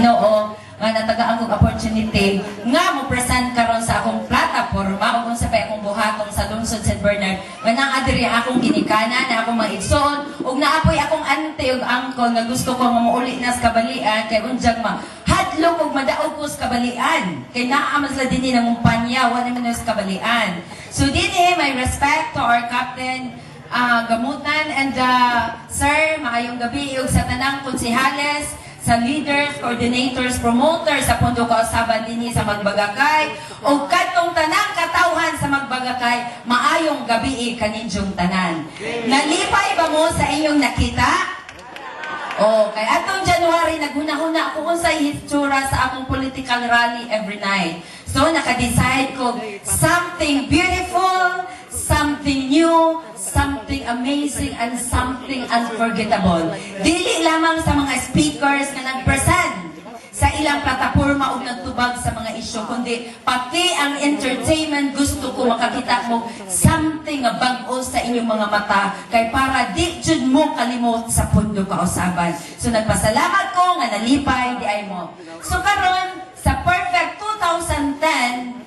Ginoo nga natagaan kong opportunity nga mo present karon sa akong plataporma o kung sa akong buhatong sa lungsod St. Bernard nga naa diri akong ginikanan na akong maigsoon ug naapoy akong auntie ug uncle nga gusto ko nga mauli na sa kabalian kay unjang hadlok ug madaog ko sa kabalian kay naa man sila dinhi nang kumpanya wala man sa kabalian. So dinhi my respect to our captain Gamutan and sir, maayong gabi ug sa tanang konsehales, sa leaders, coordinators, promoters sa Pundo Kausaban dinhi sa Magbagakay ug kadtong tanang katawhan sa Magbagakay, maayong gabi kaninyong tanan. Nalipay ba mo sa inyong nakita? Kay atong January naghuna-huna ako unsay hitsura sa akong political rally every night. So naka-decide ko something beautiful, something new, something amazing, and something unforgettable. Dili lamang sa mga speakers na nag-present sa ilang plataporma o nagtubag sa mga isyu, kundi pati ang entertainment gusto ko makakita mo something nga bag-o sa inyong mga mata kay para di jud mo kalimot sa Pundo Kausaban. So nagpasalamat ko nga nalipay di ay mo. So karon sa perfect 2010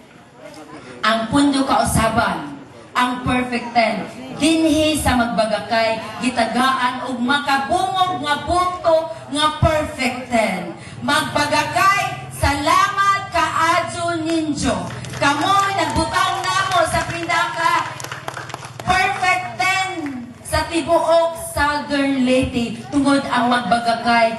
ang Pundo Kausaban, ang perfect 10 dinhi sa Magbagakay gitagaan og makabungog nga boto nga perfect 10. Magbagakay, salamat kaadyo ninyo. Kamoy nagbutang namo sa pinaka perfect 10 sa tibuok Southern Leyte tungod ang Magbagakay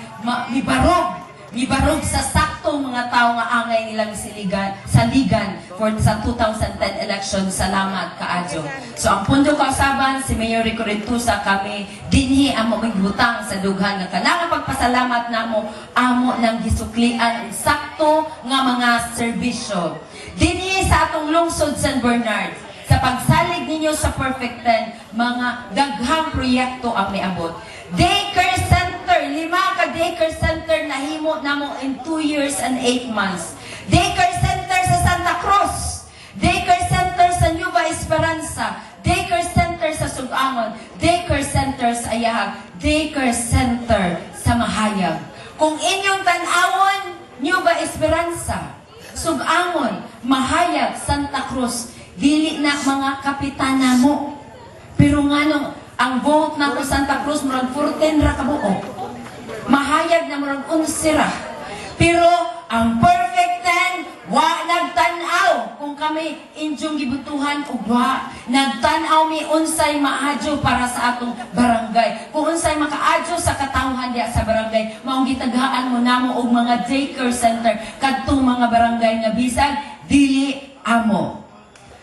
mibarog sa saktong mga tao nga angay nilang saligan for sa 2010 election. Salamat kaadyo. So ang Pundo Kausaban, si Mayor Rico Rentusa, kami dinhi amo migbutang sa dughan nga kanang pagpasalamat namo amo nang gisuklian sakto nga mga serbisyo dinhi sa atong lungsod St. Bernard. Sa pagsalig ninyo sa Perfect 10, mga daghang proyekto ang miabot. Daycare Center, 5 ka daycare center na himo namo in 2 years and 8 months. Daycare Center sa Santa Cruz, Daycare Center sa Nueva Esperanza, Daycare Center sa Sugangon, Daycare Center sa Ayahag, Daycare Center sa Mahayag. Kung inyong tanawon, Nueva Esperanza, Sugangon, Mahayag, Santa Cruz, dili na mga kapitana mo. Pero nga nung ang vote na ko Santa Cruz, murag 14 ra kabuo. Mahayag na murag 11 ra. Pero ang perfect 10, wa nagtanaw kung kami inyong gibutuhan o wa. Nagtanaw mi unsay maadyo para sa atong barangay. Kung unsay makaadyo sa katawhan diya sa barangay, maong gitaghaan mo namo og mga daycare center kadtong mga barangay nga bisag dili amo.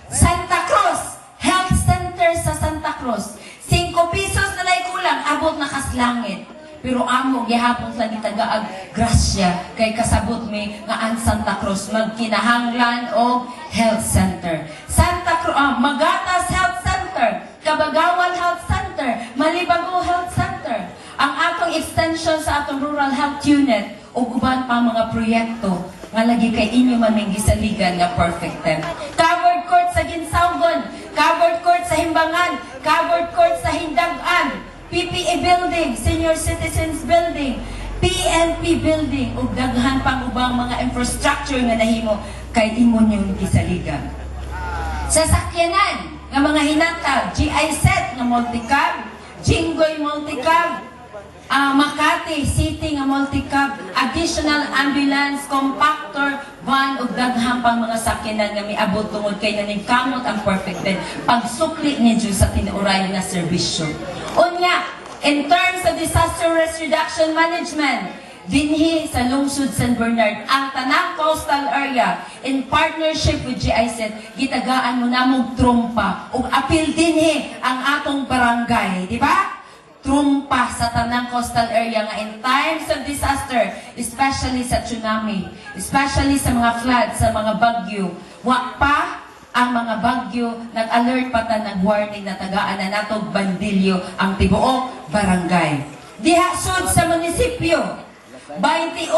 Santa Cruz, Health Center sa Santa Cruz. 5 pesos na lay kulang, abot na kaslangit. Pero amo, gihapon sa gitagaag grasya, kay kasabot mi nga ang Santa Cruz, magkinahanglan o Health Center. Santa Cruz, Magatas Health Center, Kabagawan Health Center, Malibago Health Center. Ang atong extension sa atong Rural Health Unit, o uban pa mga proyekto, nga lagi kay inyo man may gisaligan nga perfect 10. Covered court sa Ginsaugon, covered court sa Himbangan, covered court sa Hindagan, PPA Building, Senior Citizens Building, PNP Building, ug daghan pang ubang mga infrastructure nga nahimo kay imo niyong gisaligan. Sa sakyanan nga mga hinatag, GIZ nga multicab, Jinggoy multicab, Makati City nga multicab, additional ambulance, compactor, van ug daghang pang mga sakyanan nga miabot tungod kay naningkamot ang perfect 10 pagsukli ni Diyos sa tinuray nga serbisyo. Unya, in terms of disaster risk reduction management, dinhi sa lungsod St. Bernard, ang tanang coastal area in partnership with GIZ, gitagaan mo namong trumpa ug apil dinhi ang atong barangay, di ba? Trumpa sa tanang coastal area nga in times of disaster, especially sa tsunami, especially sa mga flood, sa mga bagyo. Wa pa ang mga bagyo, nag-alert pa ta, nag-warning na tagaan na natog bandilyo ang tibuok barangay. Diha sud sa munisipyo, 28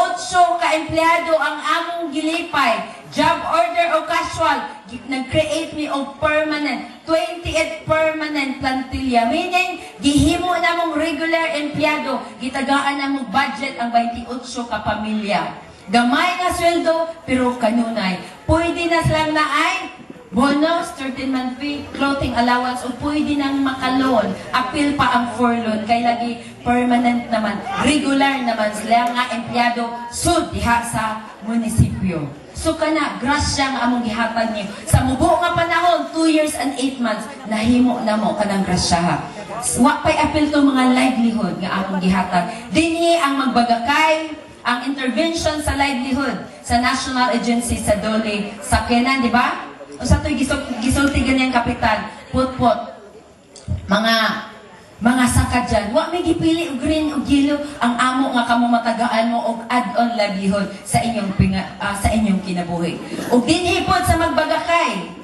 ka empleyado ang among gilipay, job order o casual, nag-create mi og permanent, 28 permanent plantilla. Meaning, gihimo na mong regular empleyado, gitagaan na mong budget ang 28 ka pamilya. Gamay nga sweldo, pero kanunay. Pwede na silang naay bonus, 13-month fee, clothing allowance, o pwede nang makalon. Appeal pa ang furlough. Kay lagi permanent naman, regular naman sila nga empleyado sud diha sa munisipyo. So kana, grasya nga among gihatag niyo. Sa mubo nga panahon, 2 years and 8 months, nahimo na mo kanang grasya ha. Wa pa'y appeal to mga livelihood nga among gihatag. Dinhi ang magbagakay, ang intervention sa livelihood sa National Agency sa Dole, sa Kenan, di ba? O sa to'y gisulti ganyang kapital, put-put, mga saka dyan, wa may gipili og green o yellow ang amo nga kamo matagaan mo og add-on livelihood sa inyong kinabuhi. Ug dinhi pod sa magbagakay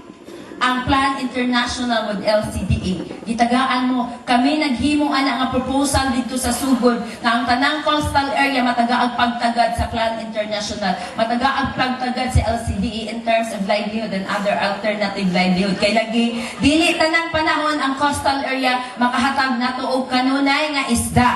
ang Plan International with LCDA. Gitagaan mo, kami naghimo ana nga proposal dito sa sugod na ang tanang coastal area matagaag pagtagad sa Plan International, matagaag pagtagad sa LCDA in terms of livelihood and other alternative livelihood. Kay lagi dili tanang panahon ang coastal area makahatag nato og kanunay nga isda.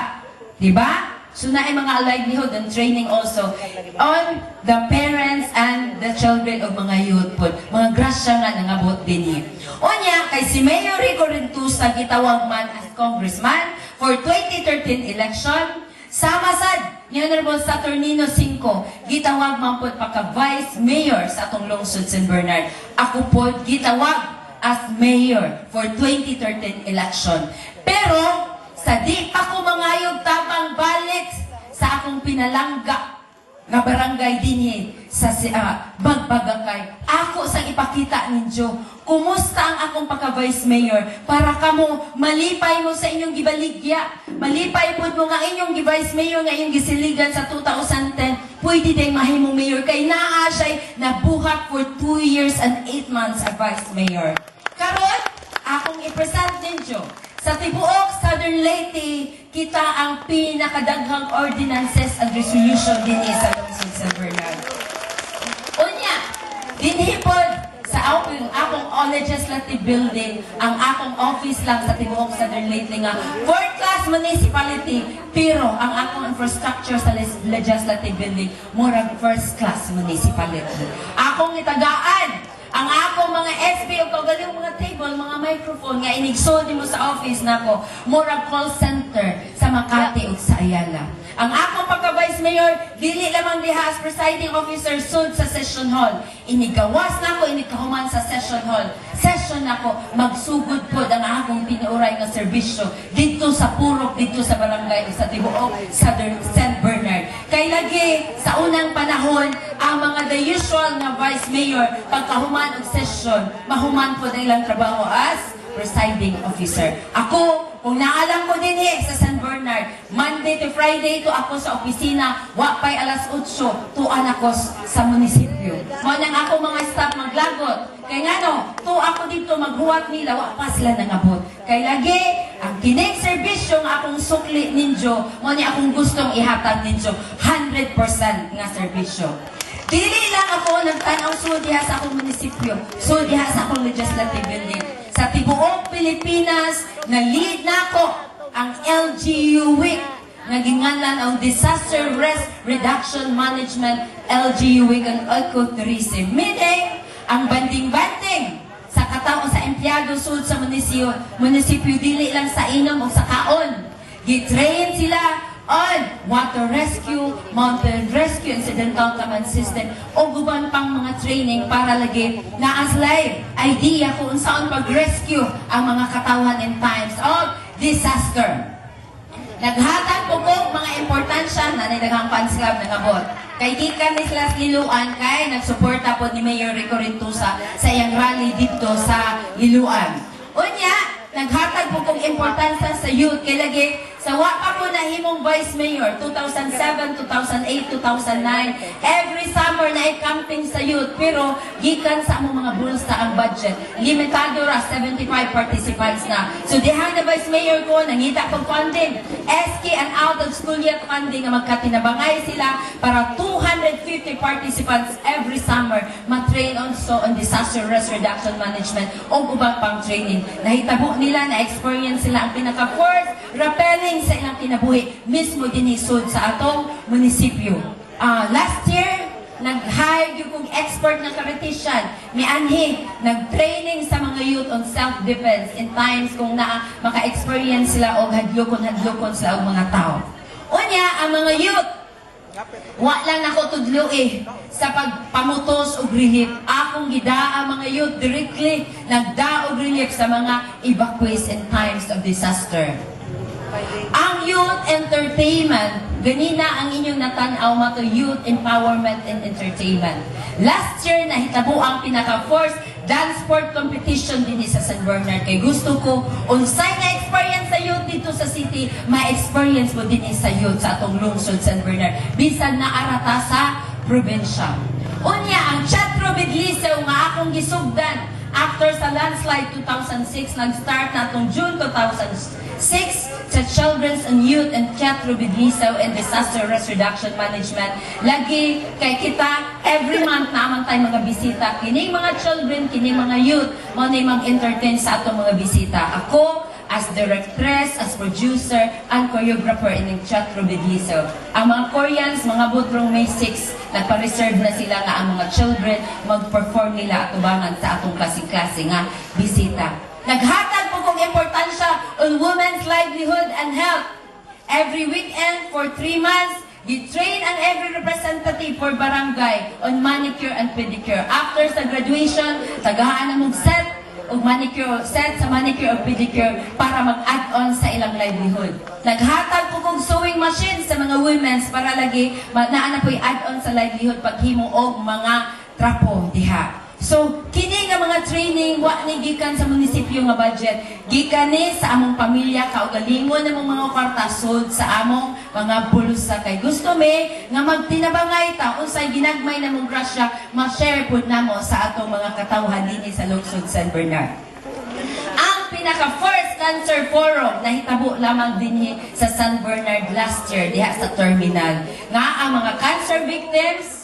Di ba? So na ay mga livelihood and training also on the parents and the children of mga youth po. Mga grasya nga nangabot din niya. Unya, kay si Mayor Rico Rentusa gitawag man as congressman for 2013 election, sama sad ni Honorable Saturnino 5, gitawag man po pagka vice mayor sa atong lungsod San Bernard. Ako po gitawag as mayor for 2013 election. Pero sa di pa ko mangayog tapang balik sa akong pinalangga nga barangay dinhi sa Bagbagakay. Ako sang ipakita ninyo kumusta ang akong pagka-vice mayor para kamo malipay mo sa inyong gibaligya. Malipay pod mo nga inyong gi-vice mayor nga inyong gisiligan sa 2010. Pwede din mahimong mayor kay naa siya nabuhat for 2 years and 8 months as vice mayor. Karon akong i-present ninyo sa tibuok Southern Leyte, kita ang pinakadaghang ordinances and resolution dinhi sa lungsod San Bernard. Unya, dinhi pod sa akong legislative building, ang akong office lang sa tibuok Southern Leyte nga 4th class municipality, pero ang akong infrastructure sa legislative building murag 1st class municipality. Akong itagaan ang akong mga SP o kagaling mga table, mga microphone nga inigsod mo sa office nako, murag call center sa Makati ug sa Ayala. Ang akong pagka-vice mayor, dili lamang diha as presiding officer sud sa session hall. Inigawas nako, inikahuman sa session hall. Session nako, magsugod pod ang akong tinuoray nga serbisyo dito sa purok, dito sa barangay sa tibuok Southern San Bernard. Kay lagi sa unang panahon, ang mga the usual na vice mayor pagkahuman og session, mahuman po na ilang trabaho as presiding officer. Ako, kung naalam ko din sa San Bernard, Monday to Friday to ako sa opisina, wapay alas 8, tuan ako sa munisipyo. Mo nang ako mga staff maglagot. Kay ngano, to ako dito maghuwat nila, wapa sila nangabot. Kay lagi, ang kining serbisyo nga akong sukli ninyo, mo ni akong gustong ihatag ninyo, 100% nga serbisyo. Dili lang ako nagtanaw diha sa akong munisipyo, diha sa akong legislative building. Sa tibuok Pilipinas, na-lead na ako ang LGU Week, nagingalan ang Disaster Risk Reduction Management LGU Week and Ecotourism. Meaning, ang banding-banding sa katao sa empleyado sud sa munisipyo, dili lang sa inom o sa kaon. Gitrain sila on water rescue, mountain rescue, incidental command system, o guban pang mga training para lagi na as live idea kung saan pag-rescue ang mga katawan in times of disaster. Naghatag po ko mga importansya na nilaghang fans club ng abot. Kay gikan ni sila Liluan kay nagsuporta po ni Mayor Rico Rentusa sa iyang rally dito sa Liluan. Unya, naghatag po kong importansya sa youth kay lagi sa wapa ko na himong vice mayor 2007, 2008, 2009 every summer na camping sa youth pero gikan sa among mga bulsa ang budget limitado ra 75 participants na so diha na vice mayor ko nangita kong funding SK and out of school youth funding nga magkatinabangay sila para 250 participants every summer matrain also on disaster risk reduction management o ubang pang training nahitabo nila na experience sila ang pinaka first rappelling sa ilang kinabuhi mismo dinisod sa atong munisipyo. Last year, nag-hire yung kong expert na karitician, mianhi, nag-training sa mga youth on self-defense in times kung maka-experience sila o hadlokon sila o mga tao. Unya, ang mga youth, wa lang ako tudlo sa pagpamutos og relief. Akong gidaa ang mga youth directly nagdaog relief sa mga evacuees in times of disaster. Ang youth entertainment, ganina ang inyong natanaw mato youth empowerment and entertainment. Last year nahitabo ang pinaka-first dance sport competition din sa San Bernard. Kay gusto ko unsay na experience sa youth dito sa city, ma-experience mo din sa youth sa atong lungsod San Bernard. Bisan na arata sa probinsya. Unya ang Teatro Bidlisaw nga akong gisugdan after sa landslide 2006, nag-start na itong June 2006 sa Children's and Youth and Teatro Bidlisaw and Disaster Risk Reduction Management. Lagi kay kita, every month naman tayo mga bisita. Kining mga children, kining mga youth, mo na mag-entertain sa atong mga bisita. Ako, as directress, as producer, and choreographer in Teatro Bidlisaw. Ang mga Koreans, mga butrong May 6, nagpa-reserve na sila nga ang mga children mag-perform nila atubangan sa atong klase-klase nga bisita. Naghatag po kong importansya on women's livelihood and health. Every weekend for 3 months, gi-train ang every representative for barangay on manicure and pedicure. After sa graduation, tagahaan na mong set o manicure, set sa manicure o pedicure para mag-add-on sa ilang livelihood. Naghatag po kong sewing machine sa mga women's para lagi naana po'y add-on sa livelihood paghimo og mga trapo diha. So, kini nga mga training, wa ni gikan sa munisipyo nga budget. Gikan ni sa among pamilya, kaugalingon namong mga kwartasod sa among mga pulusa. Kay gusto me, nga magtinabangay ta, unsay ginagmay namong grasya, ma-share po namo sa atong mga katawhan din sa Lungsod San Bernard. Ang pinaka-first cancer forum na hitabo lamang din sa San Bernard last year, diha sa terminal. Nga ang mga cancer victims,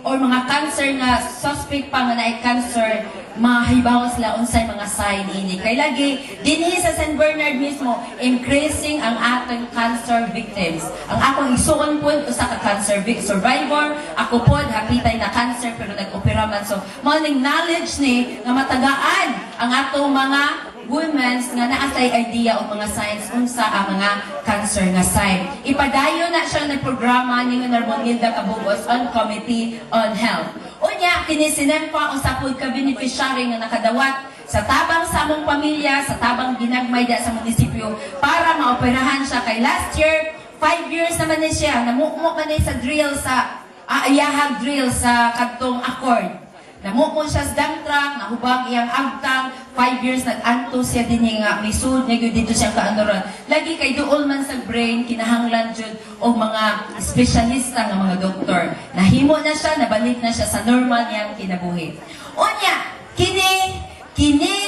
or mga cancer na suspect pa nga na cancer, mahibaw sila unsay mga sign ini. Kay lagi, dinhi sa San Bernard mismo, increasing ang atong cancer victims. Ang akong isuon po, usa ka cancer survivor, ako po, hapitay na cancer, pero nag-opera man. So, morning knowledge ni, nga matagaan ang atong mga women's nga naatay idea o mga signs unsa ang mga cancer nga sign. Ipadayon na siya ng programa ni Narbonilda Cabugos on Committee on Health. Unya, kinisinempa o sapod ka beneficiary nga nakadawat sa tabang sa among pamilya, sa tabang ginagmay da sa munisipyo para maoperahan siya. Kay last year, 5 years naman ni siya, namukmo man sa drill sa, ayahag drill sa kadtong accord. Namukmo siya sa dump truck, nahubag iyang agtang, 5 years nag-anto siya din nga, misud, dito siya kaanoran. Lagi kay duol man sa brain, kinahanglan jud o mga espesyalista nga mga doktor. Nahimo na siya, nabalik na siya sa normal niyang kinabuhi. Unya, kini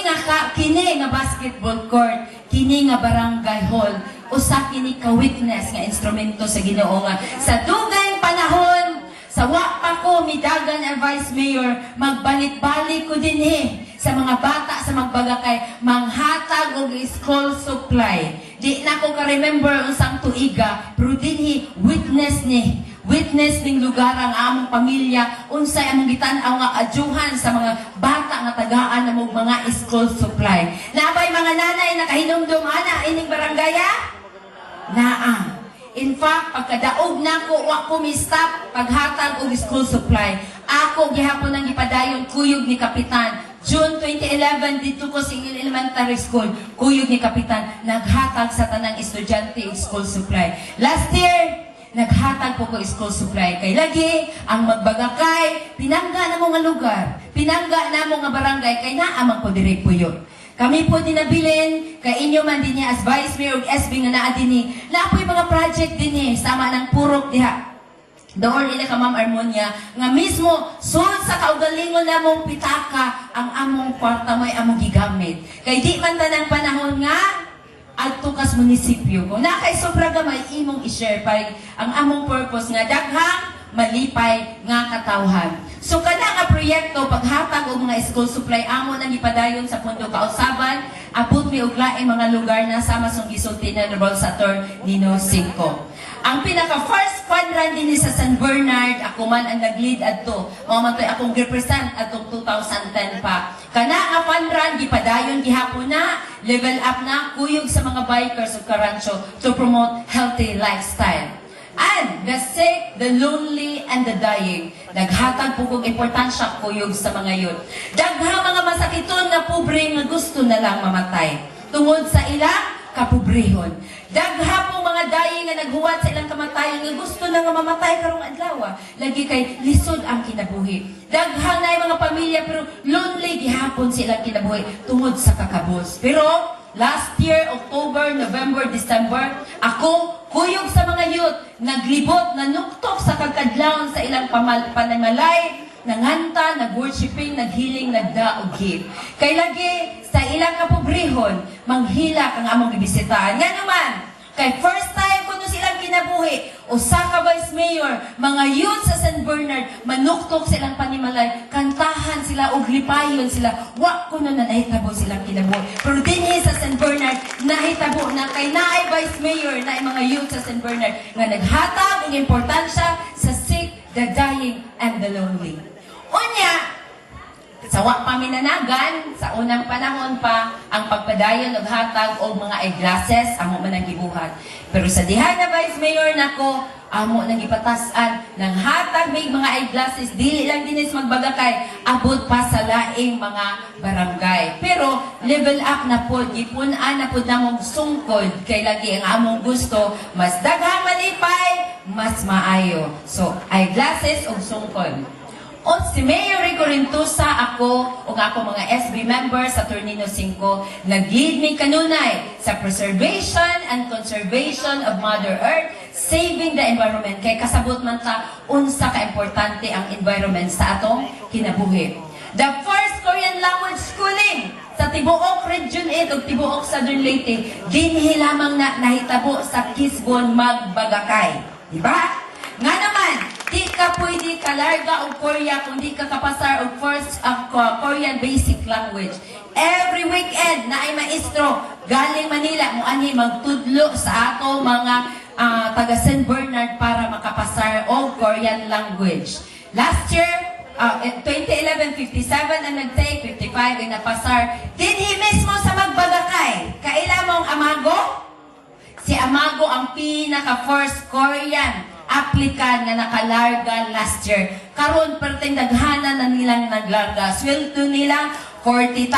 nga basketball court, kini nga barangay hall, usa kini ka witness nga instrumento sa Ginoo nga sa dugay panahon. Sa wa pa ko midagan ang Vice Mayor, magbalik-balik ko din sa mga bata sa magbaga kay manghatag og school supply. Di na ko ka-remember unsang tuiga, pero din witness ning lugar ang among pamilya, unsay among gitan-aw nga adyuhan sa mga bata nga tagaan namog mga school supply. Naabay mga nanay nakahinumdum ana ining barangaya? Naa. In fact, pagkadaog na ko, wa ko mi-stop paghatag og school supply. Ako gihapon ang ipadayon kuyog ni Kapitan. June 2011 dito ko sa elementary school, kuyog ni Kapitan naghatag sa tanang estudyante og school supply. Last year, naghatag po ko school supply. Kay lagi, ang magbagakay, pinangga na mo nga lugar, pinangga na mo nga barangay, kay naamang po dire po yun. Kami po dinabilin, kay inyo man din as Vice Mayor ug SB nga naa dinhi. Na po'y mga project dinhi sama ng purok diha. Doon ina ka Ma'am Armonia nga mismo sulod sa kaugalingon namong pitaka ang among kwarta mo'y among gigamit. Kay di man tanang panahon nga adto kas munisipyo. Kung na kay sobra gamay imong i-share pay ang among purpose nga daghang malipay nga katawhan. So kada nga proyekto paghatag og mga school supply amo nang ipadayon sa Pundo Kausaban, abot mi og laing mga lugar na sama song gisulti ni Honorable Sator Nino Cinco. Ang pinaka-first fund run din sa San Bernard, ako man ang nag-lead adto. Mao man to'y akong represent atong 2010 pa. Kana nga fund run, gipadayon gihapon na, level up na, kuyog sa mga bikers o karancho to promote healthy lifestyle. And the sick, the lonely, and the dying. Naghatag po kong importansya kuyog sa mga yun. Daghang mga masakiton nga pobre nga gusto na lang mamatay. Tungod sa ilang kapobrehon. Dagha po mga dayi nga naghuwat sa ilang kamatayon nga gusto na nga mamatay karong adlaw. Lagi kay lisod ang kinabuhi. Daghang na mga pamilya pero lonely gihapon silang kinabuhi tungod sa kakabos. Pero last year, October, November, December, ako kuyog sa mga youth, naglibot, nanuktok sa kagkadlawon sa ilang panamalay, nanganta, nag-worshiping, naghiling, nagdaog-hip. Kay lagi, sa ilang kapobrehon, manghila kang among ibisitahan. Nga naman, kay first time ko silang kinabuhi, usa ka vice mayor, mga youth sa San Bernard, manuktok silang panimalay, kantahan sila, og lipayon sila, wa ko na nahitabo silang kinabuhi. Pero dinhi sa San Bernard, nahitabo na kay naay vice mayor, naay mga youth sa San Bernard, nga naghatag og importansya sa sick, the dying, and the lonely. Unya, sa wa paminanagan, sa unang panahon pa, ang pagpadayon og hatag og mga eyeglasses, amo man ang gibuhat. Pero sa diha na Vice Mayor nako, amo nang gipatasan ng hatag may mga eyeglasses, dili lang dinis magbagakay, abot pa sa laing mga barangay. Pero level up na po, gipun-an na po namong sungkod, kay lagi ang among gusto, mas daghang malipay, mas maayo. So, eyeglasses og sungkod. O si Mayor Rico Rintusa, ako o ako mga SB members sa Tornino 5, nag-lead mi kanunay sa preservation and conservation of Mother Earth, saving the environment. Kay kasabot man ta, unsa ka-importante ang environment sa atong kinabuhi. The first Korean language schooling sa Tibuok Region 8 ug Tibuok Southern Leyte, dinhi lamang na nahitabo sa Kisbon, Magbagakay. Diba? Nga naman, di ka pwede kalarga o Korea kung di ka kapasar o first Korean basic language. Every weekend na ay maestro galing Manila mo ani magtudlo sa ato mga taga San Bernard para makapasar o Korean language. Last year, 2011, 57 ang nag-take, 55 ang napasar. Dinhi mismo sa Magbagakay. Kaila mong Amago? Si Amago ang pinaka-first Korean applicant na nakalarga last year. Karon perteng daghana na nilang naglarga. Sweldo nila 40,000,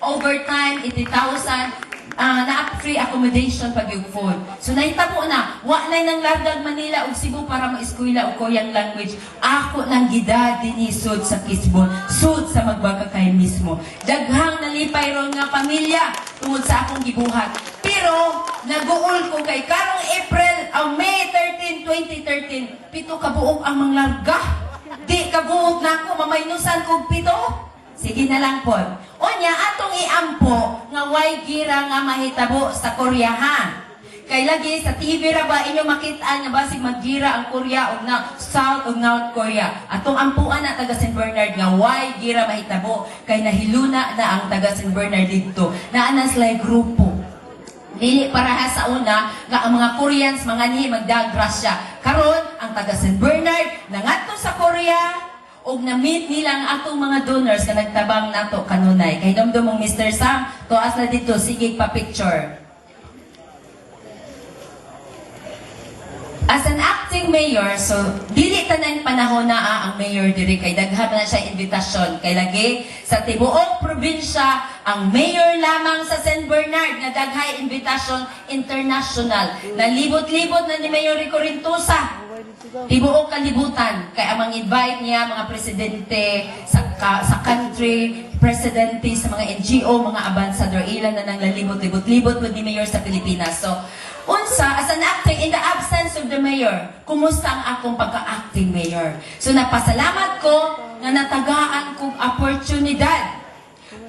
overtime 80,000, na free accommodation pag yung food. So nahitabo na, wa na nang larga Manila ug Cebu para ma-eskwela og Korean language. Ako nang gida dinisod sa Kisbon, sud sa Magbagakay mismo. Daghang nalipay ron nga pamilya tungod sa akong gibuhat. Pero naguol ko kay karong April May 13, 2013, 7 ka buok ang manglarga. Di ka buok na ako, mamaynusan kog 7. Sige na lang po. O niya, atong iampo nga way gira nga mahitabo sa Korea, ha? Kay lagi sa TV ra ba inyo makitaan nga basig maggira ang Korea ug na South ug North Korea. Atong ampuan na taga San Bernard nga way gira mahitabo kay nahiluna na ang taga San Bernard didto. Naa na sila grupo. Dili para sa una nga ang mga Koreans mga nihi magdagrasya. Karon ang taga San Bernard nangadto sa Korea og na-meet nila ang atong mga donors nga nagtabang nato kanunay. Kay dumdumong Mr. Sam, tuas na dito, sige pa-picture. As an acting mayor, so dili tanan panahon na ang mayor diri kay daghan na siya invitasyon. Kay lagi sa tibuok probinsya, ang mayor lamang sa San Bernard na daghay invitasyon international. Nalibot-libot na ni Mayor Rico Rintusa. Tibuok kalibutan kay amang invite niya mga presidente sa country, presidente sa mga NGO, mga ambassador, ilan na nang lalibot-libot ni Mayor sa Pilipinas. So, unsa, as an acting, in the absence of the mayor, kumusta ang akong pagka-acting mayor? So, napasalamat ko na natagaan kong oportunidad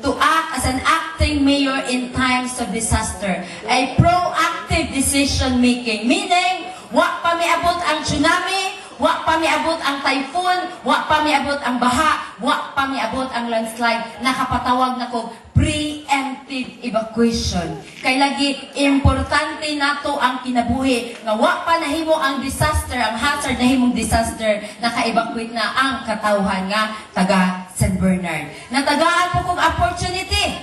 to act as an acting mayor in times of disaster. A proactive decision-making, meaning, wa pa miabot ang tsunami, wa pa miabot ang typhoon, wa pa miabot ang baha, wa pa miabot ang landslide, nakapatawag na ko preemptive evacuation. Kay lagi importante nato ang kinabuhi nga wa pa nahimo ang disaster, ang hazard nahimong disaster, naka-evacuate na ang katawhan nga taga San Bernard. Natagaan po kong opportunity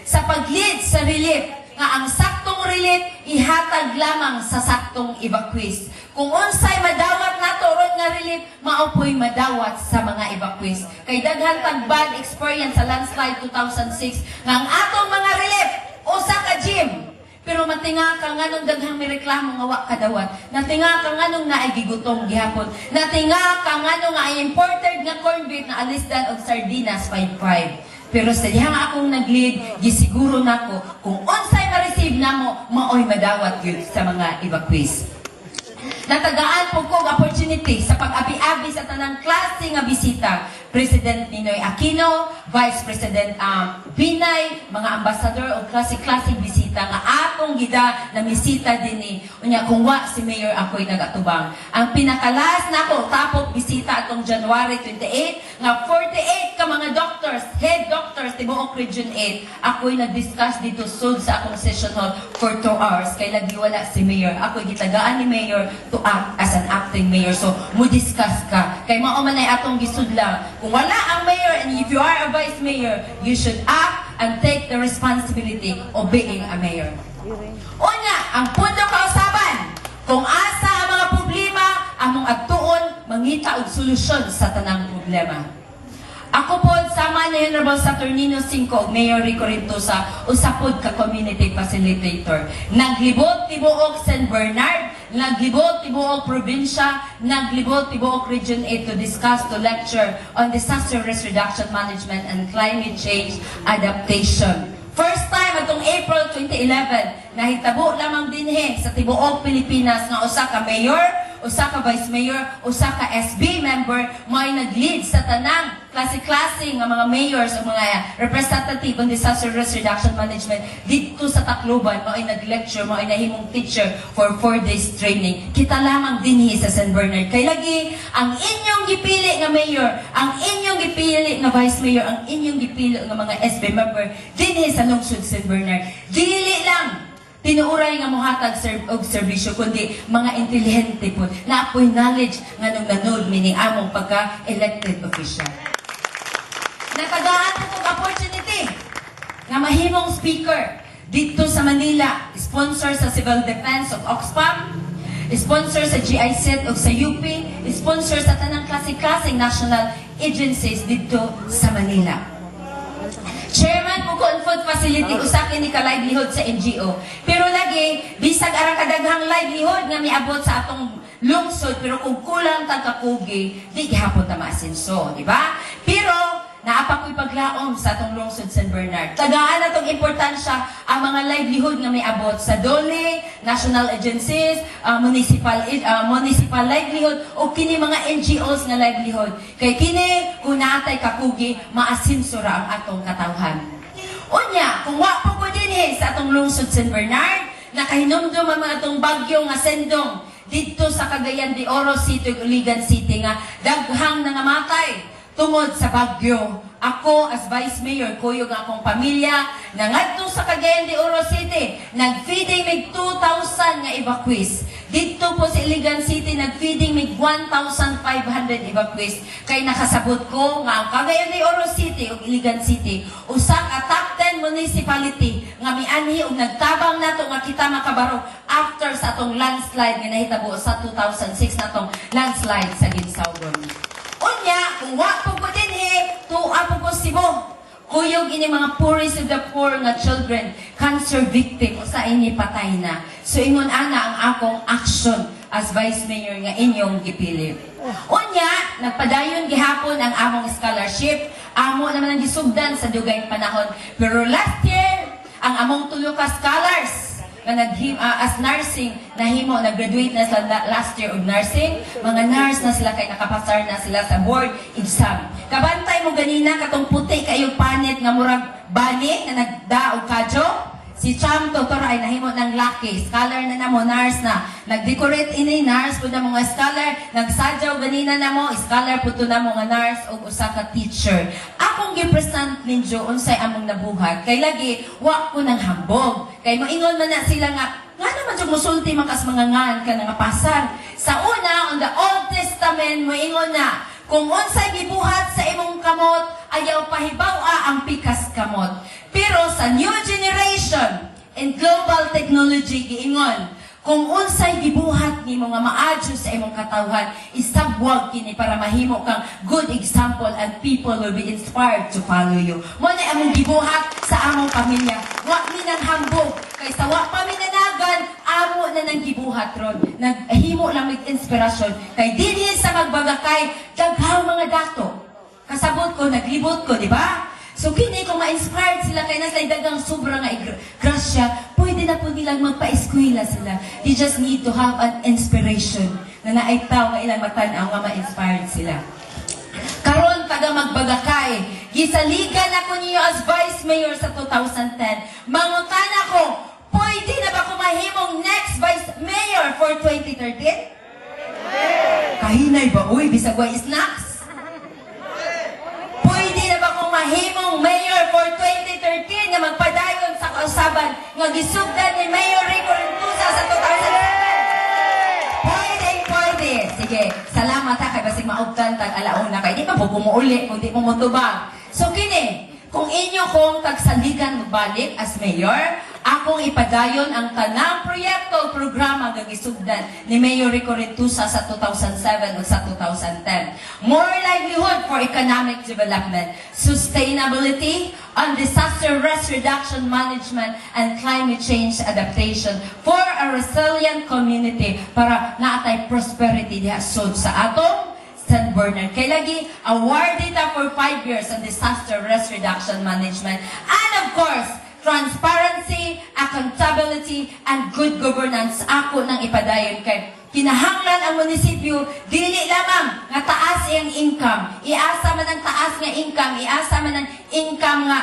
sa pag-lead sa relief nga ang saktong relief ihatag lamang sa saktong evacuees. Kung unsay madawat nato ron nga relief, maopoy madawat sa mga evacuees. Kay daghan tag bad experience sa landslide 2006 nga ang atong mga relief usa ka gym. Pero matinga ka nganong daghang mireklamo nga wa kadawat. Natinga ka nganong naay gigutom gihapon. Natinga ka nganong nga imported nga corned beef na alisdan og sardinas 5-5. Pero sa dihang akong nag-lead, gisiguro nako kung unsay ma-receive namo, maoy madawat yun sa mga evacuees. Natagaan po kong opportunity sa pag-abi-abi sa tanang klase nga bisita. President Ninoy Aquino, Vice President Binay, mga ambassador o klase-klase bisita nga atong gida na bisita din ni. Unya kung wa si Mayor ako'y nagatubang. Ang pinakalas nako tapos bisita atong January 28 nga 48 ka mga doctors, head doctors tibuok Region 8. Ako'y nag-discuss dito sud sa akong session hall for 2 hours. Kay lagi wala si Mayor. Ako'y gitagaan ni Mayor to act as an acting mayor. So, mo-discuss ka. Kay mao man ay atong gisudlang. Kung wala ang mayor and if you are a vice mayor, you should act and take the responsibility of being a mayor. Una, ang punto kausaban. Kung asa ang mga problema, among adtuon, mangita og solusyon sa tanang problema. Ako po, sama ni Honorable Saturnino Cinco, Mayor Rico Rintosa, usapod ka community facilitator. Naglibot tibuok San Bernard, naglibot tibuok probinsya, naglibot tibuok Region 8 to discuss, to lecture on disaster risk reduction management and climate change adaptation. First time atong April 2011, nahitabo lamang dinhi sa tibuok Pilipinas nga usa ka mayor, usa ka vice mayor, usa ka SB member may nag-lead sa tanang klase-klase nga mga mayors o mga representative on disaster risk reduction management dito sa Tacloban, may nag-lecture, may nahimong teacher for 4 days training. Kita lamang dinhi sa San Bernard. Kay lagi ang inyong gipili nga mayor, ang inyong gipili nga vice mayor, ang inyong gipili nga mga SB member dinhi sa lungsod San Bernard. Dili lang tinuuray nga mohatag og serbisyo kundi mga intelihente po na apoy knowledge nga nung nanood mini among pagka-elected official. Natagaan po kong opportunity nga mahimong speaker dito sa Manila, sponsor sa Civil Defense of Oxfam, sponsor sa GIZ o sa UP, sponsor sa tanang klase-klaseng national agencies dito sa Manila. Chairman po ko food facility usakin ni ka-livelihood sa NGO. Pero lagi, bisag arang kadaghang livelihood nga miabot sa atong lungsod, pero kung kulang tag kakugi, di gihapon ta maasenso, di ba? Pero naapa ko'y paglaom sa atong lungsod San Bernard. Tagaan na itong importansya ang mga livelihood nga may abot sa DOLE, national agencies, municipal livelihood, o kini mga NGOs nga livelihood. Kay kini, kung naatay kakugi, maasinsura ang atong katawhan. Unya, kung wa po ko din sa atong lungsod San Bernard, nakahinumdum ang mga itong bagyo nga sendong dito sa Cagayan de Oro City, Iligan City nga, daghang nangamatay tungod sa bagyo. Ako as Vice Mayor, kuyog akong pamilya, nangadto sa Cagayan de Oro City, nag-feeding mig 2,000 nga evacuees. Dito po sa Iligan City, nag-feeding mig 1,500 evacuees. Kay nakasabot ko nga ang Cagayan de Oro City o Iligan City, usak a top 10 municipality nga mianhi og nagtabang nato nga kita makabaro after sa atong landslide nga nahitabo sa 2006 natong landslide sa Ginsaugon. Unya, kung wa po ko din tuwa po ko Cebu. Kuyog ini mga poorest of the poor nga children, cancer victim, sa ini patay na. So ingon ana ang akong action as Vice Mayor nga inyong gipili. Unya, nagpadayon gihapon ang among scholarship. Amo naman ang gisugdan sa dugay panahon. Pero last year, ang among tulo ka scholars nga as nursing, nag-graduate na sila last year of nursing, mga nurse na sila kay nakapasar na sila sa board exam. Kabantay mo ganina, katong puti kayong panit nga murag bani na nagdaog kadyo, Si Cham Totor ay nahimo ng lucky. Scholar na namo, nurse na. Nag-decorate ini, nurse po na mga scholar. Nagsadyaw ganina na mo, scholar po to na mga nurse o usa ka teacher. Akong gipresent ninyo, unsay among nabuhat. Kay lagi, wa ko ng hambog. Kay moingon man na sila nga naman yung musulti makas mga ngan ka nga pasar. Sa una, on the Old Testament, moingon na, kung unsay gibuhat sa imong kamot, ayaw pahibaw ang pikas kamot. Pero sa new generation and global technology giingon, kung unsay gibuhat ni mga maadyo sa imong katawhan, isabwag kini para mahimo kang good example and people will be inspired to follow you. Mo na among gibuhat sa among pamilya. Wa mi nang hambog kay sa wa pa mi nanagan, amo na nang gibuhat ron. Naghimo lang mig inspirasyon kay dinhi sa magbagakay daghang mga dato. Kasabot ko, naglibot ko, di ba? So, kini kung ma-inspired sila, kaya nasa dagang sobra nga grasya, pwede na po nilang magpa-eskwela sila. They just need to have an inspiration na naitaw nga ilang matanaw nga ma-inspired sila. Karon taga magbagakay, gisaligan ako niyo as Vice Mayor sa 2010. Mangutan ako, pwede na ba kumahimong next Vice Mayor for 2013? Kahinay ba? Uy, bisag wa snacks? Pwede na ba kung mahimong mayor for 2013 na magpadayon sa kausaban nga gisugdan ni Mayor Rico Rentusa sa 2007? Pwede. Sige, salamat ha kay basig maugtan tag alauna kay di pa po bumuuli kung di mo motubang. So kini, kung inyo kong tagsaligan magbalik as mayor, akong ipadayon ang tanang proyekto o programa nga gisugdan ni Mayor Rico Rentusa sa 2007 o sa 2010. More livelihood for economic development, sustainability, on disaster risk reduction management, and climate change adaptation for a resilient community para naatay prosperity diha sud sa atong St. Bernard. Kay lagi, awarded na for 5 years on disaster risk reduction management. And of course, transparency, accountability, and good governance ako nang ipadayon kay kinahanglan ang munisipyo dili lamang nga taas iyang income, iasa man ang taas nga income, iasa man ang income nga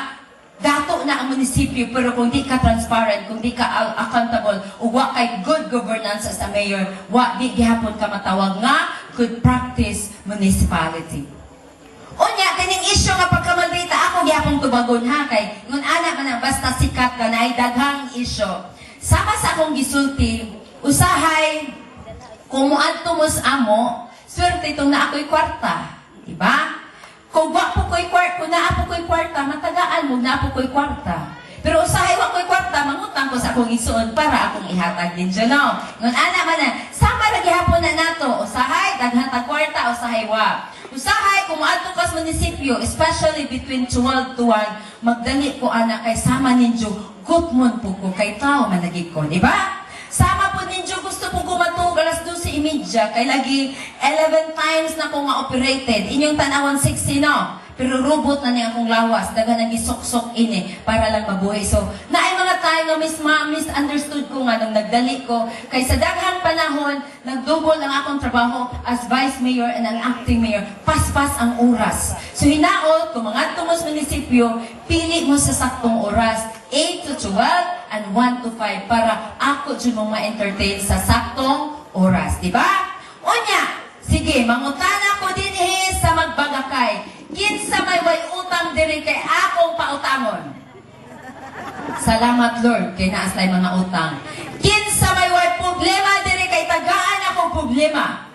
dato na ang munisipyo, pero kung di ka transparent, kung di ka accountable, ug wa kay good governance as a mayor, wa di gihapon ka matawag nga good practice municipality. Unya, kaning isyo nga pagkamaldita, ako gihapong tubagon ha, kay ngun ana man ang basta sikat ka na ay daghang isyo. Sama sa akong gisulti, usahay, kung muadto mo sa amo, swerte itong na ako'y kwarta. Diba? Kung wa po ko'y kwarta, kung naa po ko'y kwarta, matagaan mo na po ko'y kwarta. Pero usahay wa ko'y kwarta, mangutang ko sa akong isuon para akong ihatag din dyan, no? Ngun ana man na, sama na gihapon na nato, usahay, daghang tag kwarta, usahay wa. Usahay, kung maadto ka sa munisipyo, especially between 12 to 1, magdani ko anak kay sama ninyo, gutmon po ko, kay tao managig ko, di ba? Sama po ninyo, gusto po kumatog, alas 12:30, kay lagi 11 times na ko nga operated. Inyong tanawan 60, no? Pero robot na niya akong lawas, daga nang isok-sok ini para lang mabuhay. So, naay mga tayo nga misunderstood ko nga nung nagdali ko. Kay sa daghang panahon, nagdubol ang akong trabaho as Vice Mayor and ang Acting Mayor. Paspas ang oras. So, hinaot, kung mga tumos munisipyo, pili mo sa saktong oras. 8 to 12 and 1 to 5 para ako dyan mong ma-entertain sa saktong oras. Diba? Unya, sige, mangutana ko din sa magbagakay. Kinsa may utang diri kay akong pautangon. Salamat Lord kay naas tay mga utang. Kinsa may problema diri kay tagaan akong problema.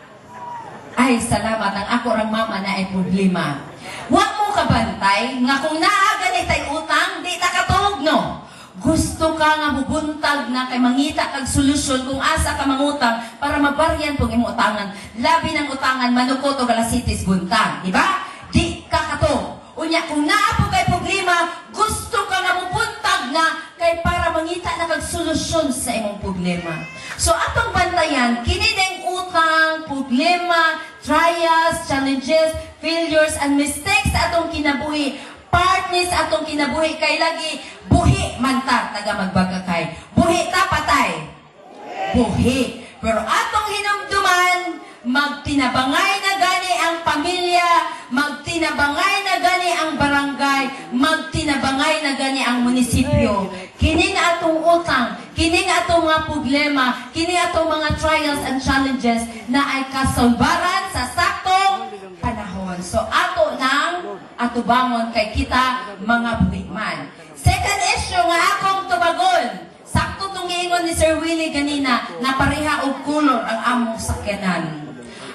Ay salamat ang ako rang mama na ay problema. Wa mo kabantay nga kung naa ganit tay utang di ta katulog no. Gusto ka nga bubuntag na kay mangita kag solusyon kung asa ka mangutang para mabaryan pong imong utangan. Labi ng utangan manukot o galasitis buntag, di ba? Di ka kato. Unya, kung naapo kay problema, gusto ka nga mupuntag na kay para mangita na kag solusyon sa imong problema. So, atong bantayan, kinining utang, problema, trials, challenges, failures, and mistakes sa atong kinabuhi. Partners atong kinabuhi kay lagi, buhi man ta, taga magbagakay. Buhi ta, patay. Buhi. Pero atong hinumduman, magtinabangay na gani ang pamilya, magtinabangay na gani ang barangay, magtinabangay na gani ang munisipyo. Kini na atong atong mga problema, kini atong mga trials and challenges na ay kasulbaran sa saktong panahon. So ato nang atubangon kay kita mga bikman. Second issue nga akong tubagon. Sakto tong giingon ni Sir Willie ganina na pareha og color ang among sakyanan.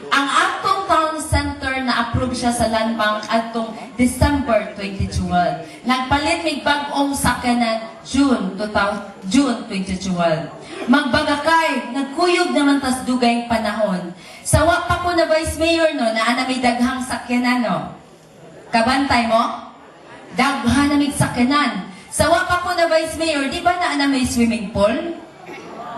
Ang atong town center na approve siya sa Land Bank atong December 2012. Nagpalit mig bag-ong sakyanan June 2012. Magbagakay, nagkuyog naman tas dugay panahon. Sawa pa ko na Vice Mayor no, na ana may daghang sakyanan no. Kabantay mo? Daghan na may sakyanan. Sawa pa ko na Vice Mayor, di ba na ana may swimming pool?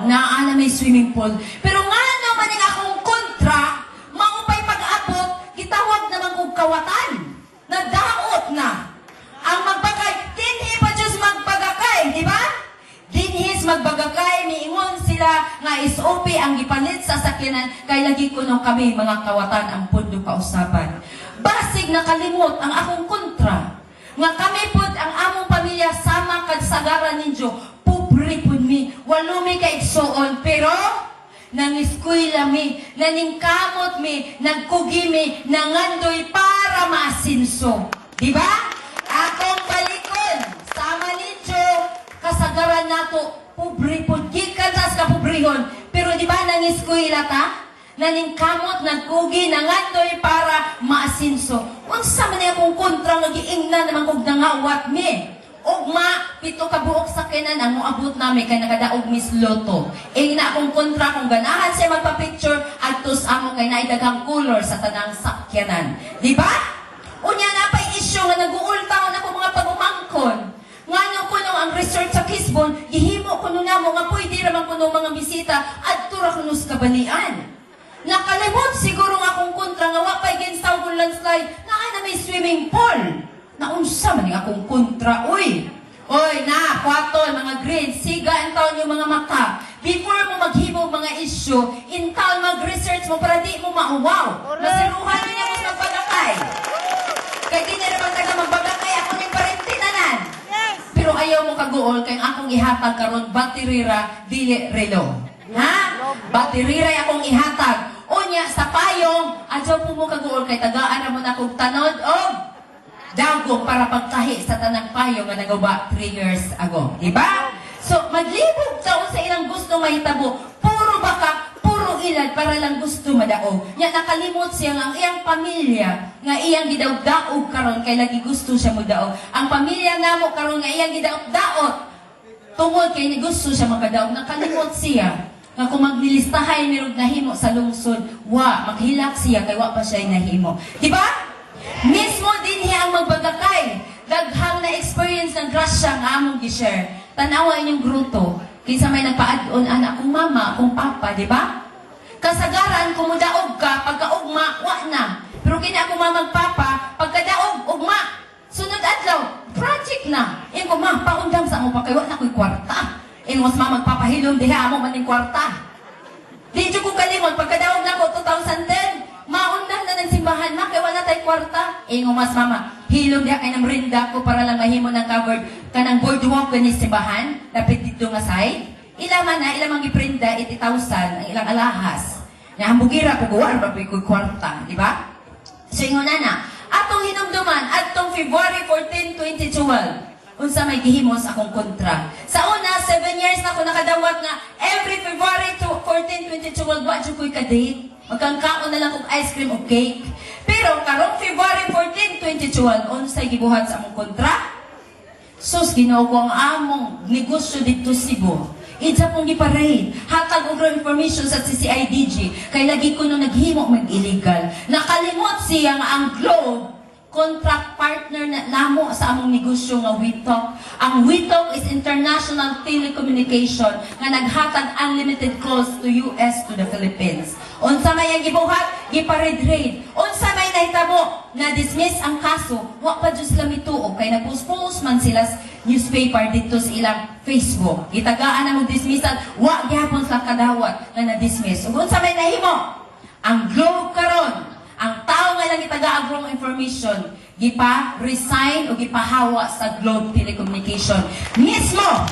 Na ana may swimming pool. Pero nga naman ang akong kontra, maupay pag-abot, gitawag naman kong kawatan. Nadaot na. Ang magbagay, dinhi pa Diyos magbagakay, di ba? Dinhis magbagakay, miingon sila nga SOP ang gipalit sa sakyanan, kay lagi ko nung kami mga kawatan ang pundo kausaban. Basig nakalimot ang akong kontra. Nga kami pod ang among pamilya sama kag sagaran ninyo, pobre pod mi, walo mi ka igsuon, pero nangiskwela mi, naningkamot mi, nagkugi mi, nangandoy para maasinso. Di ba? Akong balikon, sama ninyo, kasagaran nato, pobre pod, gikan sa kapobrehon, pero di ba nangiskwela ta? Naningkamot, nagkugi, nangandoy para maasinso. Unsa man akong kontra nga giingnan naman kog nangawat mi. Ugma, pito ka buok sakyanan ang moabot nami kay nakadaog Miss Lotto. Na akong kontra kung ganahan siya magpa-picture adtos amo kay naidaghang color sa tanang sakyanan. Di ba? Unya na pa'y issue nga nag-uultaon ako mga pagumangkon. Ngano kuno ang research sa Kisbon, gihimo kuno namo nga pwede raman kuno mga bisita adto ra kuno sa kabalian. Nakalimot siguro nga akong kontra nga wapay ginstaw kong landslide na may swimming pool. Naunsa man yung akong kontra, uy! Oy, na, kwaton, mga green, siga in taon yung mga mata. Before mo maghibog mga issue, in taon mag-research mo para di mo mauwaw. Nasiruhan niya mo sa pagbagakay. Kaya di na naman taga magbagakay, ako nang parentinanan. Pero ayaw mo kaguol, kaya akong ihatag karon baterira, dili relo. Ha? Baterira akong ihatag. Unya, sa payong, adyo po mo kaguol, kay tagaan na mo na kong tanod, dagong para pagtahi sa tanang payo nga nagawa 3 years ago. Diba? So, maglibog taon sa ilang gusto mahitabo. Puro baka, puro ilad para lang gusto madaog. Nya nakalimot siya nga ang iyang pamilya nga iyang gidaog-daog karon kay lagi gusto siya mo daog. Ang pamilya namo karon nga iyang gidaog-daog tungod kay gusto siya makadaog. Nakalimot siya nga kung maglilistahay mirog nahimo sa lungsod, maghilak siya kay wa pa siya nahimo. Diba? Mismo din ang magbagakay. Daghang na experience ng grasya nga among gi-share. Tanawa inyong gruto. Kinsa may nagpaad-on anak kong mama, akong papa, di ba? Kasagaran, kumudaog ka, pagkaugma, wa na. Pero kini ako mamagpapa, pagkadaog, ugma. Sunod adlaw, project na. Ingo ma, paundang sa mo pa kay wa na ko'y kwarta. Ingo mas mamagpapahilom, diha amo man yung kwarta. Di ko kalimot, pagkadaog na ko 2010, maundan na ng simbahan, ma, kaya wala tayo kwarta. Ingo mas mama, hilom diha kay nang rinda ko para lang mahimo ng covered kanang boardwalk ni simbahan, dapat dito nga side. Ilaman na, ilamang iprinda, 80,000, ang ilang alahas. Nahambugira ko, guwar, ba ko kwarta, di ba? So, ingon na, atong hinumduman, atong February 14, 2012, unsa may gihimos akong kontra. Sa una, 7 years na ako nakadawat nga, every February 14, 2012, wa dyan ko'y ka-date. Magkangkaon na lang kong ice cream o cake. Pero, karong February 14, 2012, unsay gibuhat sa among kontra? Sus, ginawa ko ang among negosyo dito Cebu. Idsa pong giparade. Hatag og information sa CCIDG. Kay lagi ko nung naghimo mag-illegal. Nakalimot siya nga ang Globe contract partner na namo sa among negosyo nga WeTalk. Ang WeTalk is international telecommunication nga naghatag unlimited calls to US to the Philippines. Unsa may ang gibuhat, gipared-raid. Unsa may nahitabo, na-dismiss ang kaso, wa pa Diyos lamituo, kay nag-post man sila sa newspaper dito sa ilang Facebook. Gitagaan na mo dismissal, wa gyapon sa kadawat na na-dismiss. Ug unsa may nahimo, ang Globe karon, ang tao nga lang itaga-agrong information, gipa-resign o gipahawa sa Globe Telecommunication. Mismo,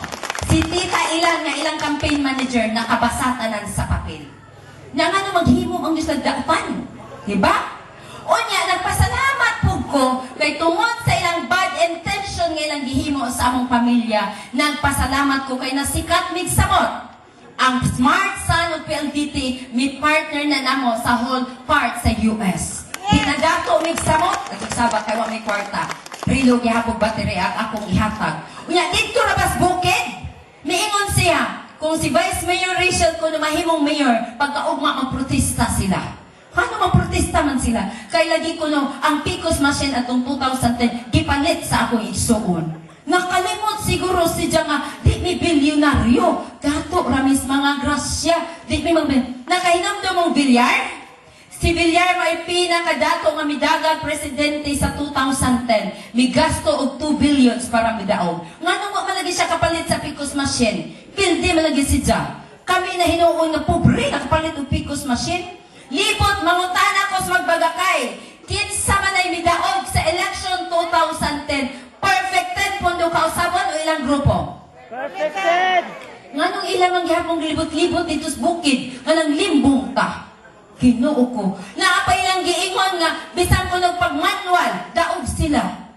si Si Tita Ilan nga ilang campaign manager nakabasatanan sa papel. Na nga no maghimo ang Diyos nagdaupan. Diba? Unya, nagpasalamat po ko kay tungod sa ilang bad intention nga ilang gihimo sa among pamilya, nagpasalamat ko kay nasikat mig samot. Ang Smart Son of PLDT, may partner na namo sa whole part sa US. Pinadato mig samot, nagsasabat kay wa may kwarta. Rilo gihapog battery ang akong ihatag. Unya, dito na bas bukid. Miingon siya, kung si Vice Mayor Rachel ko na mahimong mayor, pagkaugma magprotesta sila. Ano magprotesta man sila? Kay lagi ko no, ang Picos machine atong 2010, gipalit sa akong igsuon. Nakalimot siguro si Diyan nga, di mi bilyonaryo. Gato, ramis mga grasya. Di mi nakahinom do mong bilyar? Si Villar may pinakadato nga midagan presidente sa 2010. May gasto og 2 billions para midaog. Nga nung malagi siya kapalit sa Picos machine. Pildi malagi si Diyan. Kami na hinuon nga pobre nakapalit og Picos machine. Libot, mangutana ko sa magbagakay. Kinsa man ay midaog sa election 2010. Perfect 10 pondo kausapon o ilang grupo? Perfect 10! Nga nung ilang ang gihapong libot-libot dito sa bukid, nga nang limbong ka. Ginoo ko. Naapay lang giingon nga, bisan ko nagpag-manual, daog sila.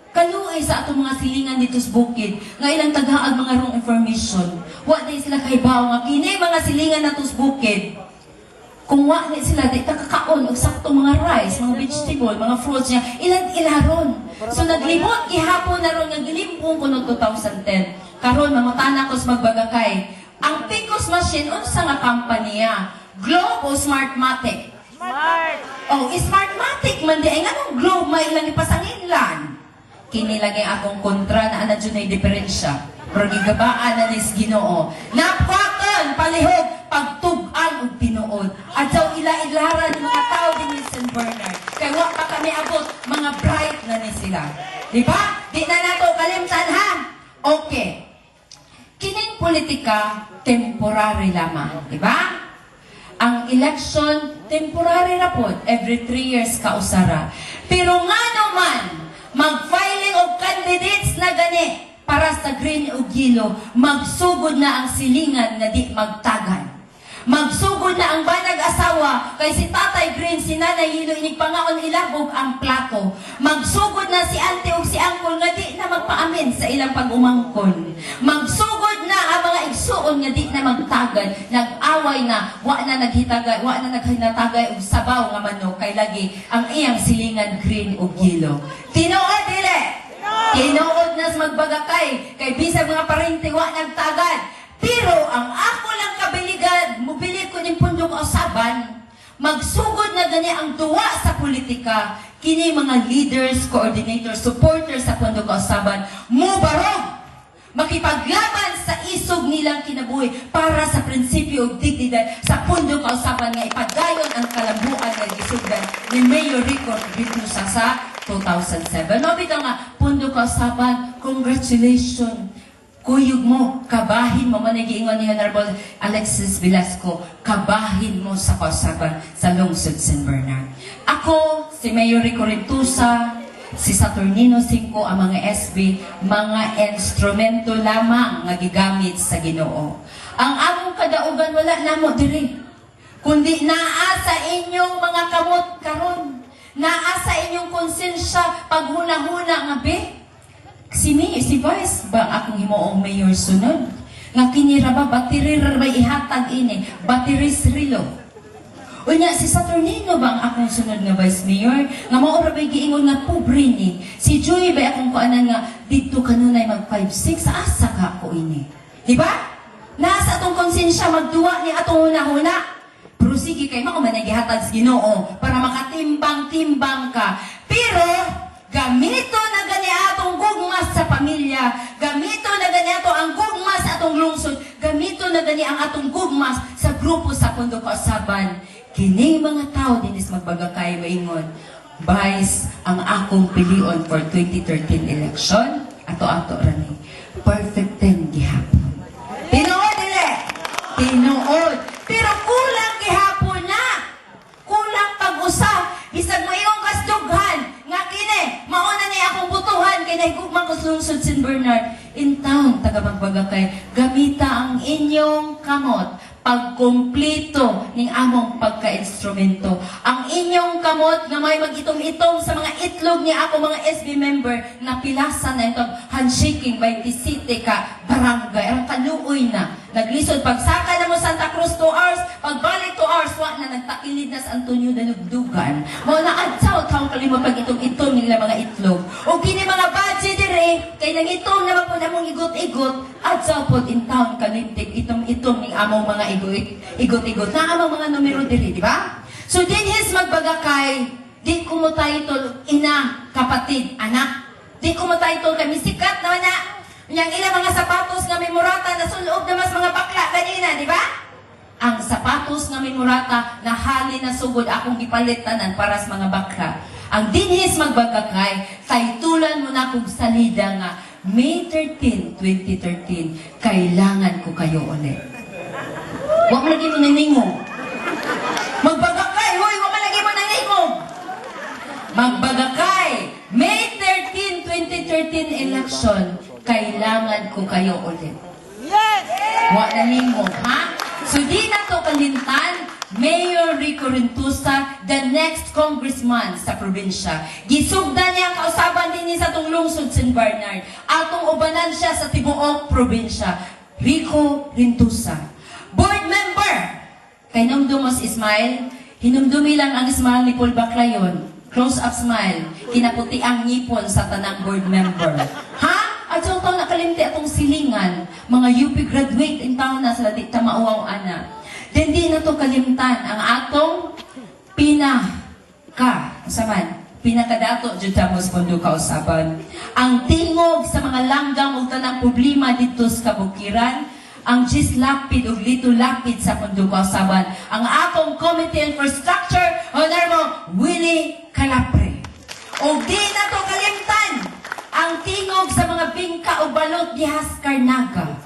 Kaluoy sa atong mga silingan dito sa bukid, nga ilang tagaag mga wrong information. Wa day sila kaibaw nga, kini mga silingan na sa bukid. Kung wa ni sila, di kakakaon og saktong mga rice, mga vegetable, mga fruits niya, ilang ilaron. So naglibot, gihapon na ron, nga gilimpong ko noong 2010. Karon mangutana ko sa magbagakay. Ang Picos machine, unsa nga kampanya? Globe o Smartmatic? Smart! Oh, Smartmatic man di. Ay nga nung Globe, may ilang ipasanginlan. Kinilagay akong kontra na ana dyan ay diferensya. Pero gigabaan na nis Ginoo. Napakon, palihog, pagtugan o tinuod. At sa ila-ilaran ng mga tao din ni St. Bernard. Kaya wak pa kami abot, mga bright na ni sila. Di ba? Di na nato kalimtan ha? Okay. Kining politika, temporary lamang. Di ba? Ang election, temporary na po. Every 3 years ka usara. Pero nga naman, mag-filing of candidates na gani para sa green o gilo, magsugod na ang silingan na di magtagan. Magsugod na ang banag asawa kay si Tatay Green, si Nanay Hilo, inigpangaon ilabog ang plato. Magsugod na si Ante o si Angkol nga di na magpaamin sa ilang pag-umangkon. Magsugod na ang mga igsuon nga di na magtagan. Nag-away na, wa na naghitagay, wa na naghinatagay og sabaw nga manok kay lagi ang iyang silingan green o gilo. Tinuod dili! Tinuod na sa magbagakay kay bisag mga parente wa nagtagad. Pero ang ako lang kabiligad, mobilid ko ng pundok usaban, magsugod na gani ang duwa sa politika, kini mga leaders, coordinators, supporters sa pundok usaban, mubarog, makipaglaban sa isog nilang kinabuhi para sa prinsipyo o dignidad sa pundok usaban nga ipadayon ang kalambuan nga gisugdan ni Mayor Rico dito sa 2007. No, bitaw nga, pundok usaban, congratulations. Kuyog mo, kabahin mo, managiingon ni Honorable Alexis Velasco, kabahin mo sa kausaban sa lungsod St. Bernard. Ako, si Mayor Rico Rentusa, si Saturnino Cinco, ang mga SB, mga instrumento lamang nga gigamit sa Ginoo. Ang among kadaugan wala namo diri, kundi naa sa inyong mga kamot karon, naa sa inyong konsensya paghuna-huna nga be. Si Vice ba akong himuong mayor sunod? Nga kinira ba, batirir ba ihatag ini? Batiris rilo. Unya, si Saturnino ba ang akong sunod nga Vice Mayor? Nga maura ba'y giingon nga pobre ni? Si Joy ba akong kuanan nga dito kanunay mag 5-6? Asa ka ako ini? Diba? Nasa atong konsensya magduwa ni atong una-una. Pero sige kay mao man nagihatag sa Ginoo para makatimbang-timbang ka. Pero gamito na gani atong gugmas sa pamilya, gamito na gani ato ang gugmas sa atong lungsod, gamito na gani ang atong gugmas sa grupo sa pundok kausaban. Kini mga tao dinis magbagakay maingon, Vice, ang akong pilion for 2013 election, ato-ato rani. Perfect 10 gihapon. Tinuod dili. Tinuod. Pero kulang gihapon na. Kulang pag-usap. Bisag mo iyong kasdughan nga kini mauna ni akong butuhan kay nahigugman ko sa lungsod St. Bernard. in town, taga Magbagakay, gamita ang inyong kamot pagkumplito ning among pagka-instrumento. Ang inyong kamot nga may mag-itom-itom sa mga itlog ni ako mga SB member na pilasan na itong handshaking by Tisite ka barangay. Ang kaluoy na. Naglisod pagsaka na mo Santa Cruz 2 hours, pagbalik 2 hours, wa na nagtakilid na sa Antonio Danugdugan. Mo na adsaw taong kalimot pag itom-itom nila mga itlog. O kini mga badge dire, kay nangitom naman po na mong igot-igot, adsaw po in town kalimtig itom-itom ning among mga igot-igot na among mga numero diri, di ba? So din his Magbagakay, di ko mo title ina, kapatid, anak. Di ko mo title kami sikat na na. Yang ilang mga sapatos nga may murata na suloob na mas mga bakla kanina, di ba? Ang sapatos nga may murata na hali na sugod akong gipalitanan para sa mga bakla. Ang dinhis Magbagakay, titulan mo na kong salida nga May 13, 2013, kailangan ko kayo ulit. Huwag mo lagi mo naningog. Magbagakay, huy, huwag mo lagi mo naningog. Magbagakay, May 13, 2013 election, kailangan ko kayo ulit. Yes! Huwag naningog, ha? So di na to kalintan, Mayor Rico Rentusa, the next congressman sa probinsya. Gisugdan niya ang kausaban din niya sa itong lungsod San Bernard. Atong ubanan siya sa tibuok probinsya. Rico Rentusa. Board member! Kay Numdumos Ismail, hinumdumi lang ang smile ni Paul Baclayon. Close-up smile. Kinaputi ang ngipon sa tanang board member. Ha? At so taon nakalimti atong silingan. Mga UP graduate in taon na sa di tamauaw ana. Then di na to kalimtan ang atong pinakadato jud ta mo sa pondo kausaban. Ang tingog sa mga langgam ug tanang problema dito sa kabukiran, ang Gis Lapid ug Lito Lapid sa pondo kausaban. Ang atong Committee Infrastructure, Honorable Willie Calapre. O di na to kalimtan ang tingog sa mga bingka o balot ni Haskarnaga.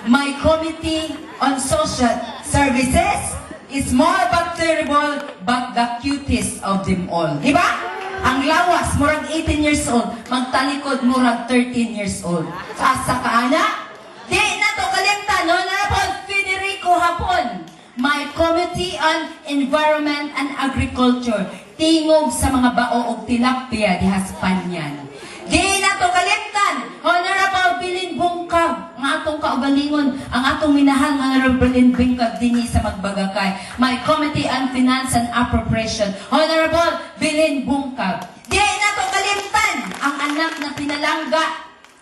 My Committee on Social Services is more but terrible but the cutest of them all. Diba? Ang lawas, murag 18 years old. Magtalikod, murag 13 years old. Asa ka, ana? Di na to kalimtan, Honorable Federico Hapon. My Committee on Environment and Agriculture. Tingog sa mga bao o tilapia di Haspanyan. Di na to kalimtan, Honorable Bilin Bungkag, ang atong kaugalingon, ang atong minahal ng Honorable Bilin Bungkag dinhi sa Magbagakay. My Committee on Finance and Appropriation, Honorable Bilin Bungkag. Di na to kalimtan, ang anak na pinalangga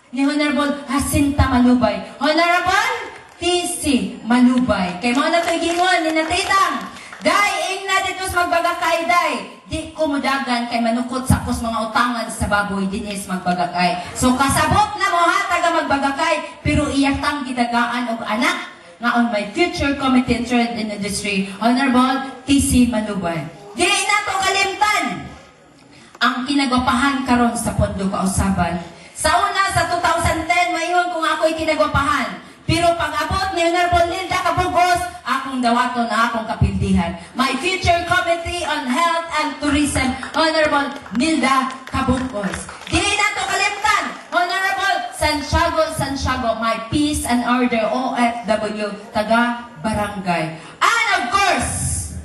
ni Honorable Jacinta Malubay, Honorable TC Malubay. Kay mga na to igingon ni Natitang, Day, ing na dito sa Magbagakay, day. Di ko mudagan kay manukot sa akos mga utangan sa baboy dinis Magbagakay. So kasabot na mo ha, taga Magbagakay, pero iyatang gidagaan og anak nga on my future committee in trade and industry, Honorable TC Malubay. Di na to kalimtan ang kinagwapahan karon sa pondo kausaban. Sa una, sa 2010, mayroon kung ako'y kinagwapahan. Pero pag-abot ni Honorable Nilda Cabugos, akong dawaton na akong kapildihan. My future committee on health and tourism, Honorable Nilda Cabugos. Di na to kalimtan, Honorable Santiago, my peace and order OFW, taga barangay. And of course,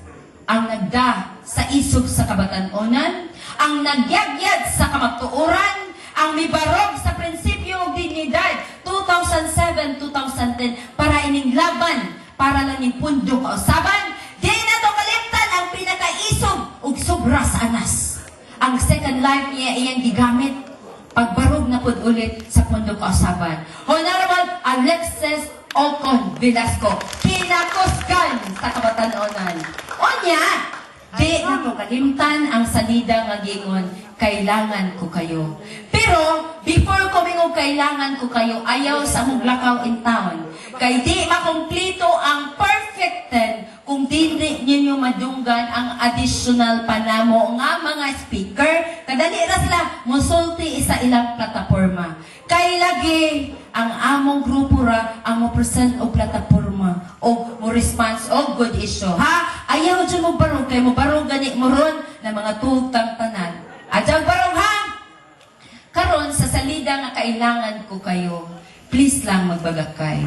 ang nagda sa isog sa kabatan-onan, ang nagyagyad sa kamagtuuran, ang mibarog sa prinsipyo ug dignidad 2007-2010 para ining laban para lang ning pundo kausaban. Di na to kalimtan ang pinakaisog ug sobra sa anas. Ang second life niya iyang gigamit pagbarog na pud ulit sa pundo kausaban. Honorable Alexis Ocon Velasco, kinakusgan sa kabatan-onan. Onya, di na to kalimtan ang salida nga gingon, kailangan ko kayo. Pero, before ko mingog kailangan ko kayo, ayaw sa huglakaw in town. Kay di makumpleto ang perfect 10 kung di ninyo madunggan ang additional panamo nga mga speaker. Kadali ra sila, musulti isa ilang plataforma. Kay lagi, ang among grupo ra, ang mo present o plataforma o mo response o good issue. Ha? Ayaw dyan mo barong, kay mo barong gani mo ron na mga tutang tanan. Adjang barong ha? Karon sa salida nga kailangan ko kayo. please lang magbagakay.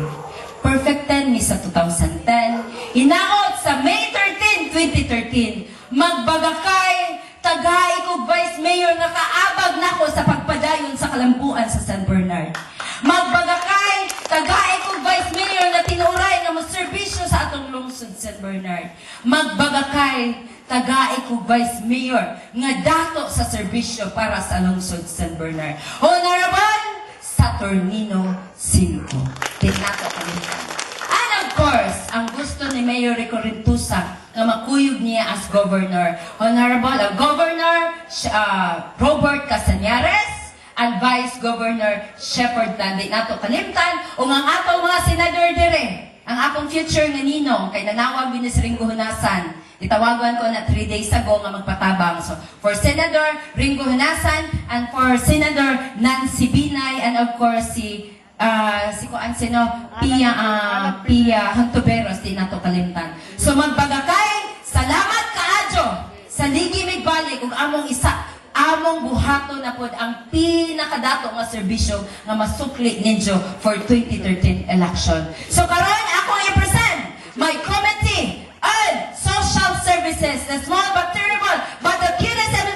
Perfecten mi sa 2010, hinaot sa May 13, 2013, magbagakay, tagay ko Vice Mayor nga kaabag nako sa pagpadayon sa kalambuan sa San Bernard. Magbagakay, tagay ko Vice Mayor na tinuray nga moserbisyo sa atong lungsod San Bernard. Magbagakay, tagay ko Vice Mayor nga dato sa serbisyo para sa lungsod San Bernard. Honorable Saturnino Silco. Tinato kami. And of course, ang gusto ni Mayor Rico Rentusa na makuyog niya as governor. Honorable Governor Robert Casañares and Vice Governor Shepherd Nandi nato kalimtan ug ang atong mga senador dire. Ang akong future nga ninong kay nanawag binis Ringo Hunasan. Itawagan ko na 3 days ago nga magpatabang. So, for Senator Ringo Hunasan and for Senator Nancy Binay and of course si Pia Hantuberos di nato kalimtan. So magbagakay, salamat kaadyo sa ligi migbalik ug among among buhato na pod ang pinakadato nga serbisyo nga masukli ninyo for 2013 election. So karon ako i-present my committee on social services, the small but terrible but the cutest and